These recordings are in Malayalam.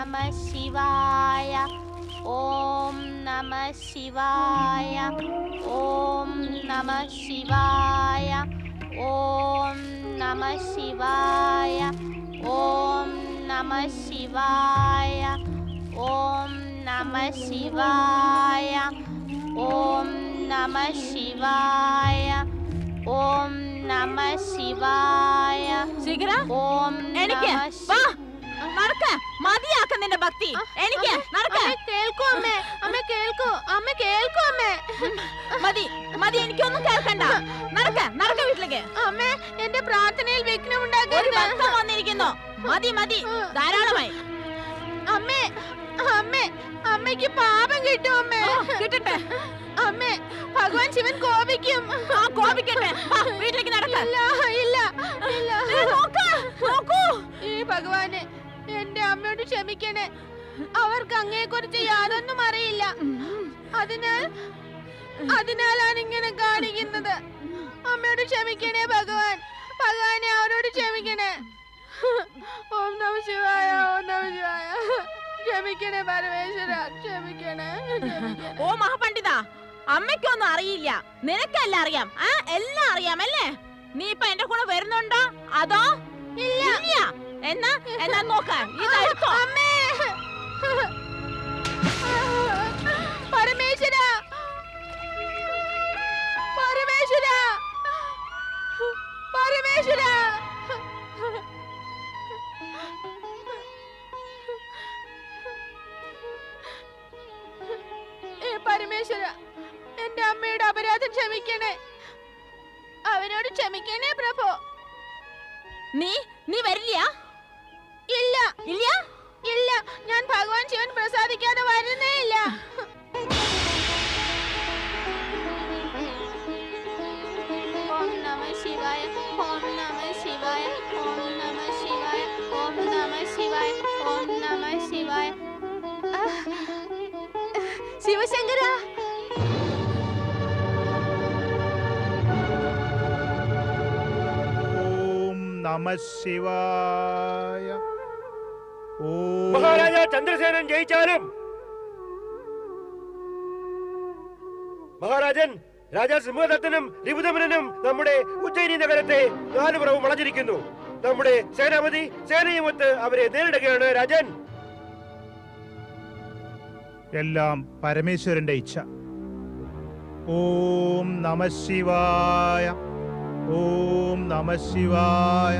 നമഃ ശിവായ. ഓം നമഃ ശിവായ. ഓം നമഃ ശിവായ. ഓം നമഃ ശിവായ. ഓം നമഃ ശിവായ. ഓം നമഃ ശിവായ. ഓം നമഃ ശിവായ. ഓം നമഃ ശിവായ. ശീഘ്ര ഓം എനിക്ക് നടക്ക്. മതിയാക്ക നിന്റെ ഭക്തി. എനിക്ക് നടക്ക്. കേൾക്കൂ അമ്മേ. അമ്മ കേൾക്കൂ. അമ്മ കേൾക്കൂ അമ്മേ. മതി മതി, എനിക്കൊന്നും കേൾക്കണ്ട. നടക്ക് നടക്ക് വീട്ടിലേക്ക്. അമ്മേ, എന്റെ പ്രാർത്ഥനയിൽ വിഘ്നം ഒരു ഉണ്ടാക്കരുത്. ഭക്തൻ വന്നിരിക്കുന്നു. മതി മതി, ധാരാളമായി. അമ്മേ, അമ്മേ, അമ്മയ്ക്ക് പാപം കിട്ടും അമ്മേ. കിട്ടട്ടെ. അമ്മേ, ഭഗവാൻ ശിവൻ കോപിക്കും. ആ കോപിക്കട്ടെ. വീട്ടിലേക്ക് നടക്ക. ഇല്ല ഇല്ല. നോക്കൂ. ഈ ഭഗവാനെ, എന്റെ അമ്മയോട് ക്ഷമിക്കണേ. അവർക്ക് അങ്ങയെ കുറിച്ച് യാതൊന്നും അറിയില്ല. അതിനാലാണ് ഇങ്ങനെ കാണിക്കുന്നത്. അമ്മയോട് ക്ഷമിക്കണേ ഭഗവാൻ. ഭഗവാനെ അവരോട് ക്ഷമിക്കണേ. ഓം നമഃ ശിവായ. ഓം നമഃ ശിവായ. ക്ഷമിക്കണേ പരമേശ്വര, ക്ഷമിക്കണേ. ഓ മഹാപണ്ഡിത, അമ്മയ്ക്കൊന്നും അറിയില്ല, നിനക്കല്ല അറിയാം. എല്ലാം അറിയാമല്ലേ? നീ ഇപ്പൊ എന്റെ കൂടെ വരുന്നുണ്ടോ അതോ ഇല്ല? എന്നാ നോക്ക. ഇതെടുത്തോ. പരമേശ്വര, പരമേശ്വര, പരമേശ്വര. പരമേശ്വര, എന്റെ അമ്മയുടെ അപരാധം ക്ഷമിക്കണേ. അവനോട് ക്ഷമിക്കണേ പ്രഭു. നീ വരില്ല? ഇല്ല ഇല്ല ഇല്ല, ഞാൻ ഭഗവാൻ ശിവൻ പ്രസാദിക്കാതെ വരുന്നേ ഇല്ല. ഓം നമഃ ശിവായ. ഓം നമഃ ശിവായ. ഓം നമഃ ശിവായ. ഓം നമഃ ശിവായ. ഓം നമഃ ശിവായ. ശിവശങ്കര, നമഃ ശിവായ. മഹാരാജ ചന്ദ്രസേനൻ ജയിച്ചാലും മഹാരാജൻ രാജാ സിംഹദത്തനും രിപുദമനും നമ്മുടെ ഉജ്ജയിനി നഗരത്തെ നാലുപുറവും വളഞ്ഞിരിക്കുന്നു. നമ്മുടെ സേനാപതി സേനയുമൊത്ത് അവരെ നേരിടുകയാണ് രാജൻ. എല്ലാം പരമേശ്വരന്റെ ഇച്ഛ. ഓം നമഃ ശിവായ. ഓം നമഃ ശിവായ.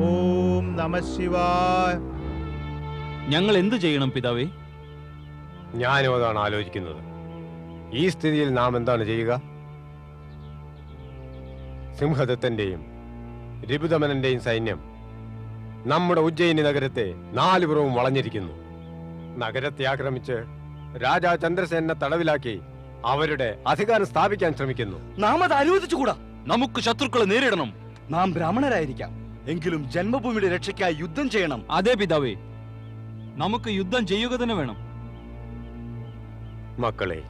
ഓം നമഃ ശിവായ. ഞങ്ങൾ എന്തു ചെയ്യണം പിതാവേ? ഞാനും അതാണ് ആലോചിക്കുന്നത്. ഈ സ്ഥിതിയിൽ നാം എന്താണ് ചെയ്യുക? സിംഹദത്തന്റെയും രിപുദമനന്റെയും സൈന്യം നമ്മുടെ ഉജ്ജയിനി നഗരത്തെ നാലുപുറവും വളഞ്ഞിരിക്കുന്നു. നഗരത്തെ ആക്രമിച്ച് രാജാ ചന്ദ്രസേനെ തടവിലാക്കി അവരുടെ അധികാരം സ്ഥാപിക്കാൻ ശ്രമിക്കുന്നു. നാം അത് അനുവദിച്ചുകൂടാ. നമുക്ക് ശത്രുക്കളെ നേരിടണം. നാം ബ്രാഹ്മണരായിരിക്കാം, എങ്കിലും ജന്മഭൂമിയുടെ രക്ഷയ്ക്കായി യുദ്ധം ചെയ്യണം. അതെ പിതാവേ, നമുക്ക് യുദ്ധം ചെയ്യുക തന്നെ വേണം. മക്കളെ,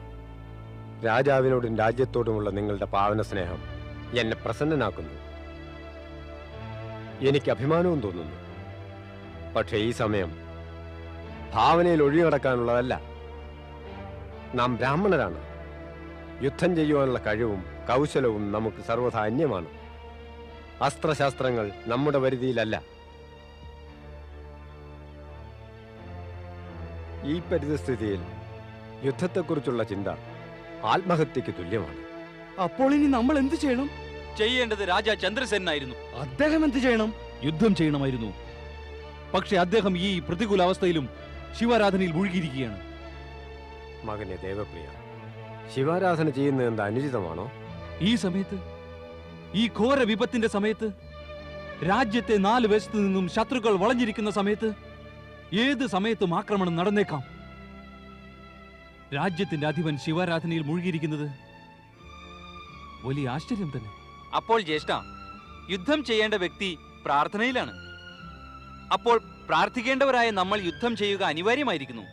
രാജാവിനോടും രാജ്യത്തോടുമുള്ള നിങ്ങളുടെ പാവന സ്നേഹം എന്നെ പ്രസന്നനാക്കുന്നു. എനിക്ക് അഭിമാനവും തോന്നുന്നു. പക്ഷേ ഈ സമയം ഭാവനയിൽ ഒഴിഞ്ഞടക്കാനുള്ളതല്ല. നാം ബ്രാഹ്മണരാണ്. യുദ്ധം ചെയ്യുവാനുള്ള കഴിവും കൗശലവും നമുക്ക് സർവ്വഥാ അന്യമാണ്. അസ്ത്രശാസ്ത്രങ്ങൾ നമ്മുടെ പരിധിയിലല്ല. ഈ പരിതസ്ഥിതിയിൽ യുദ്ധത്തെക്കുറിച്ചുള്ള ചിന്ത ആത്മഹത്യക്ക് തുല്യമാണ്. അപ്പോൾ ഇനി നമ്മൾ എന്ത് ചെയ്യണം? ചെയ്യേണ്ടത് രാജാ ചന്ദ്രസേനായിരുന്നു. അദ്ദേഹം എന്ത് ചെയ്യണം? യുദ്ധം ചെയ്യണമായിരുന്നു. പക്ഷെ അദ്ദേഹം ഈ പ്രതികൂല അവസ്ഥയിലും ശിവാരാധനയിൽ മുഴുകിയിരിക്കുകയാണ്. മകനെ ദേവപ്രിയ, ശിവാരാധന ചെയ്യുന്നത് എന്താ അനുചിതമാണോ? ഈ സമയത്ത്, ഈ ഘോര വിപത്തിന്റെ സമയത്ത്, രാജ്യത്തെ 4 വശത്തു നിന്നും ശത്രുക്കൾ വളഞ്ഞിരിക്കുന്ന സമയത്ത് ഏത് സമയത്തും ആക്രമണം നടന്നേക്കാം. രാജ്യത്തിന്റെ അധിപൻ ശിവാരാധനയിൽ മുഴുകിയിരിക്കുന്നത് വലിയ ആശ്ചര്യം തന്നെ. അപ്പോൾ ജ്യേഷ്ഠ, യുദ്ധം ചെയ്യേണ്ട വ്യക്തി പ്രാർത്ഥനയിലാണ്. അപ്പോൾ പ്രാർത്ഥിക്കേണ്ടവരായ നമ്മൾ യുദ്ധം ചെയ്യുക അനിവാര്യമായിരിക്കുന്നു.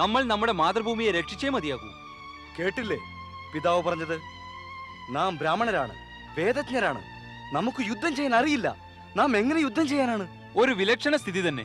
നമ്മൾ നമ്മുടെ മാതൃഭൂമിയെ രക്ഷിച്ചേ മതിയാകൂ. കേട്ടില്ലേ പിതാവ് പറഞ്ഞത്? നാം ബ്രാഹ്മണരാണ്, വേദജ്ഞരാണ്. നമുക്ക് യുദ്ധം ചെയ്യാൻ അറിയില്ല. നാം എങ്ങനെ യുദ്ധം ചെയ്യാനാണ്? ഒരു വിലക്ഷണ സ്ഥിതി തന്നെ.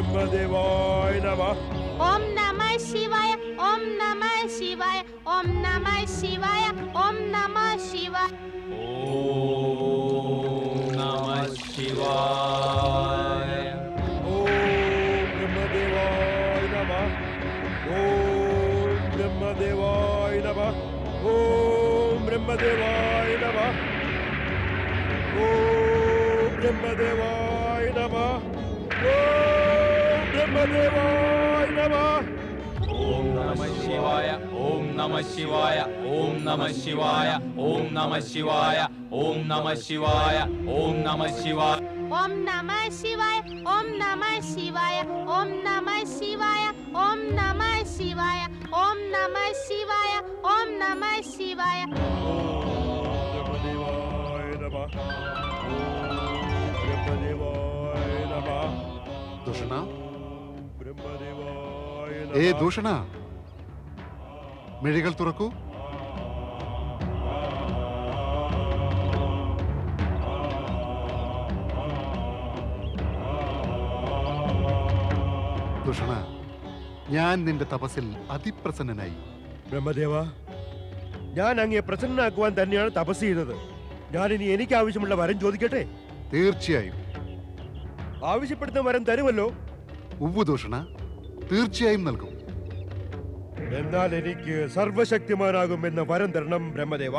ബ്രഹ്മദേവായ നമഃ. ഓം നമഃ ശിവായ ഓം നമഃ ശിവായ ഓം നമഃ ശിവായ ഓം നമഃ ശിവായ ഓം ബ്രഹ്മദേവായ നമഃ. ഓം ബ്രഹ്മദേവായ നമഃ. ഓം ബ്രഹ്മദേവായ നമഃ. ഓം ബ്രഹ്മദേവായ നമഃ. ഓം നമഃ ശിവായ ഓം നമഃ ശിവായ ഓം നമഃ ശിവായ ഓം നമഃ ശിവായ ഓം നമഃ ശിവായ ഓം നമഃ ശിവായ ഓം നമഃ ശിവായ ഓം നമഃ ശിവായ ഓം നമഃ ശിവായ ഓം നമഃ ശിവായ ഓം നമഃ ശിവായ ഓം നമഃ ശിവായ ബ്രഹ്മദേവായ നമഃ. ബ്രഹ്മദേവായ നമഃ. ദൂഷണ, ബ്രഹ്മദേവായ ഏ നമഃ. ദൂഷണ, മിഴികൾ തുറക്കൂ. ദൂഷണ, ഞാൻ നിന്റെ തപസ്സിൽ അതിപ്രസന്നനായി. ബ്രഹ്മദേവ, ഞാൻ അങ്ങയെ പ്രസന്നനാക്കുവാൻ തന്നെയാണ് തപസ് ചെയ്തത്. ഞാൻ ഇനി എനിക്ക് ആവശ്യമുള്ള വരം ചോദിക്കട്ടെ? തീർച്ചയായും. ആവശ്യപ്പെടുന്ന വരം തരുമല്ലോ? ഉവ്വ് ദൂഷണ, തീർച്ചയായും നൽകും. എന്നാൽ എനിക്ക് സർവശക്തിമാനാകും എന്ന വരം തരണം ബ്രഹ്മദേവ.